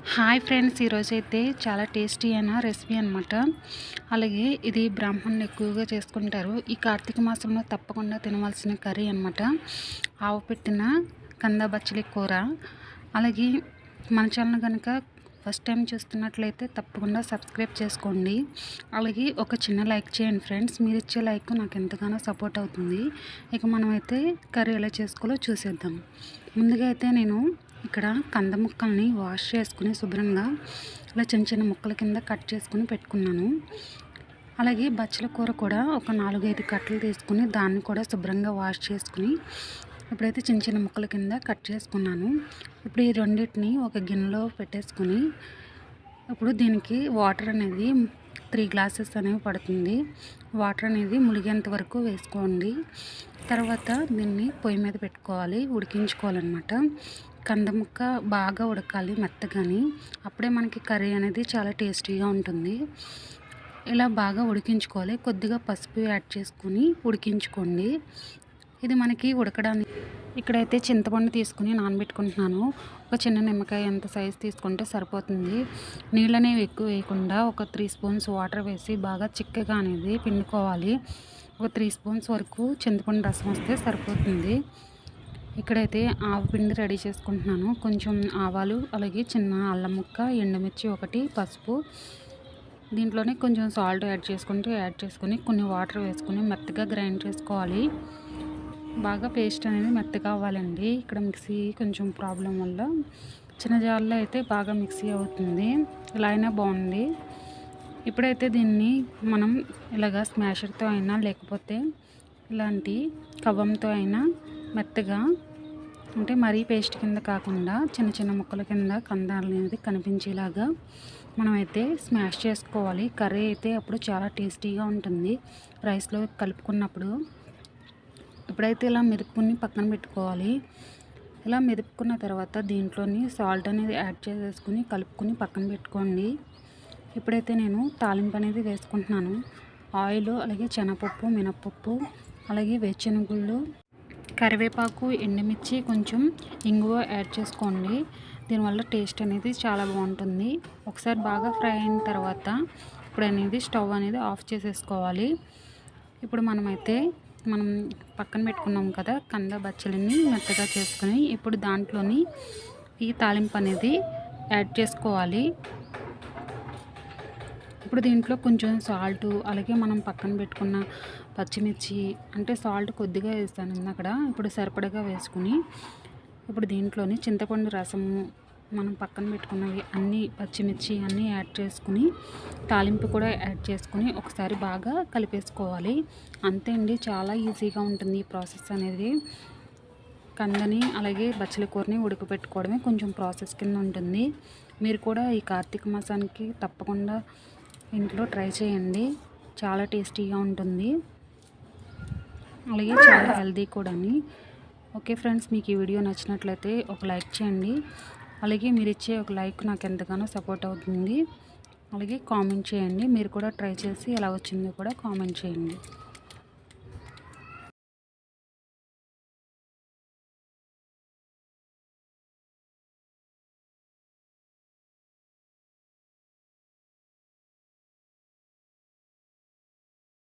Hi friends, ఈరోజైతే చాలా tasty అయిన రెసిపీ అనమాట. అలాగే ఇది బ్రాహ్మణులు ఎక్కువగా చేసుకుంటారు. ఈ కార్తీక మాసంలో తప్పకుండా తినవలసిన కర్రీ అనమాట. ఆవు పెట్టిన కంద బచ్చలి కూర. అలాగే మన ఛానల్ కనుక ఫస్ట్ టైం చూస్తున్నట్లయితే తప్పకుండా సబ్స్క్రైబ్ చేసుకోండి. అలాగే ఒక చిన్న లైక్ చేయండి ఫ్రెండ్స్. మీరు ఇచ్చే లైక్ నాకు ఎంతగానో సపోర్ట్ అవుతుంది. ఇక మనమైతే కర్రీ ఎలా చేసుకోవాలో చూసేద్దాం. ముందుగా అయితే నేను ఇక్కడ కంద ముక్కల్ని వాష్ చేసుకుని శుభ్రంగా ఇలా చిన్న చిన్న ముక్కల కింద కట్ చేసుకుని పెట్టుకున్నాను. అలాగే బచ్చల కూర కూడా ఒక 4-5 కట్టలు తీసుకుని దాన్ని కూడా శుభ్రంగా వాష్ చేసుకుని ఇప్పుడైతే చిన్న చిన్న ముక్కల కింద కట్ చేసుకున్నాను. ఇప్పుడు ఈ రెండింటిని ఒక గిన్నెలో పెట్టేసుకుని ఇప్పుడు దీనికి వాటర్ అనేది 3 గ్లాసెస్ అనేవి పడుతుంది. వాటర్ అనేది ములిగేంత వరకు వేసుకోండి. తర్వాత దీన్ని పొయ్యి మీద పెట్టుకోవాలి, ఉడికించుకోవాలన్నమాట. కంద ముక్క బాగా ఉడకాలి మెత్తగాని, అప్పుడే మనకి కర్రీ అనేది చాలా టేస్టీగా ఉంటుంది. ఇలా బాగా ఉడికించుకోవాలి. కొద్దిగా పసుపు యాడ్ చేసుకుని ఉడికించుకోండి. ఇది మనకి ఉడకడానికి ఇక్కడైతే చింతపండు తీసుకుని నానబెట్టుకుంటున్నాను. ఒక చిన్న నిమ్మకాయ ఎంత సైజు తీసుకుంటే సరిపోతుంది. నీళ్ళనేవి ఎక్కువ వేయకుండా ఒక 3 స్పూన్స్ వాటర్ వేసి బాగా చిక్కగా అనేది పిండుకోవాలి. ఒక 3 స్పూన్స్ వరకు చింతపండు రసం వస్తే సరిపోతుంది. ఇక్కడైతే ఆవు పిండి రెడీ చేసుకుంటున్నాను. కొంచెం ఆవాలు, అలాగే చిన్న అల్లం ముక్క, ఎండుమిర్చి ఒకటి, పసుపు, దీంట్లోనే కొంచెం సాల్ట్ యాడ్ చేసుకుని కొన్ని వాటర్ వేసుకుని మెత్తగా గ్రైండ్ చేసుకోవాలి. బాగా పేస్ట్ అనేది మెత్తగా అవ్వాలండి. ఇక్కడ మిక్సీ కొంచెం ప్రాబ్లం వల్ల చిన్న జార్లో అయితే బాగా మిక్సీ అవుతుంది. ఇలా అయినా బాగుంది. ఇప్పుడైతే దీన్ని మనం ఇలాగా స్మాషర్తో అయినా లేకపోతే ఇలాంటి కవ్వంతో అయినా మెత్తగా, అంటే మరీ పేస్ట్ కింద కాకుండా చిన్న చిన్న ముక్కల కింద కందాలు అనేది కనిపించేలాగా మనమైతే స్మాష్ చేసుకోవాలి. కర్రీ అయితే అప్పుడు చాలా టేస్టీగా ఉంటుంది రైస్లో కలుపుకున్నప్పుడు. ఇప్పుడైతే ఇలా మెదుపుకుని పక్కన పెట్టుకోవాలి. ఇలా మెదుపుకున్న తర్వాత దీంట్లోని సాల్ట్ అనేది యాడ్ చేసేసుకుని కలుపుకుని పక్కన పెట్టుకోండి. ఇప్పుడైతే నేను తాలింపు అనేది వేసుకుంటున్నాను. ఆయిల్, అలాగే శనగపప్పు, మినప్పప్పు, అలాగే వేరుశనగుళ్ళు, కరివేపాకు, ఎండుమిర్చి, కొంచెం ఇంగువ యాడ్ చేసుకోండి. దీనివల్ల టేస్ట్ అనేది చాలా బాగుంటుంది. ఒకసారి బాగా ఫ్రై అయిన తర్వాత ఇప్పుడు అనేది స్టవ్ అనేది ఆఫ్ చేసేసుకోవాలి. ఇప్పుడు మనం పక్కన పెట్టుకున్నాం కదా కంద బచ్చలిని మెత్తగా చేసుకుని, ఇప్పుడు దాంట్లోని ఈ తాలింపు అనేది యాడ్ చేసుకోవాలి. ఇప్పుడు దీంట్లో కొంచెం సాల్టు, అలాగే మనం పక్కన పెట్టుకున్న పచ్చిమిర్చి, అంటే సాల్ట్ కొద్దిగా వేస్తాను అక్కడ, ఇప్పుడు సరిపడగా వేసుకుని ఇప్పుడు దీంట్లోని చింతపండు రసము, మనం పక్కన పెట్టుకున్నవి అన్నీ, పచ్చిమిర్చి అన్నీ యాడ్ చేసుకుని తాలింపు కూడా యాడ్ చేసుకుని ఒకసారి బాగా కలిపేసుకోవాలి. అంతే అండి, చాలా ఈజీగా ఉంటుంది ఈ ప్రాసెస్ అనేది. కందని అలాగే బచ్చలి కూరని ఉడకపెట్టుకోవడమే కొంచెం ప్రాసెస్ కింద ఉంటుంది. మీరు కూడా ఈ కార్తీక మాసానికి తప్పకుండా ఇంట్లో ట్రై చేయండి. చాలా టేస్టీగా ఉంటుంది, అలాగే చాలా హెల్దీ కూడా. ఓకే ఫ్రెండ్స్, మీకు ఈ వీడియో నచ్చినట్లయితే ఒక లైక్ చేయండి. అలాగే మీరు ఇచ్చే ఒక లైక్ నాకు ఎంతగానో సపోర్ట్ అవుతుంది. అలాగే కామెంట్ చేయండి. మీరు కూడా ట్రై చేసి ఎలా వచ్చిందో కూడా కామెంట్ చేయండి.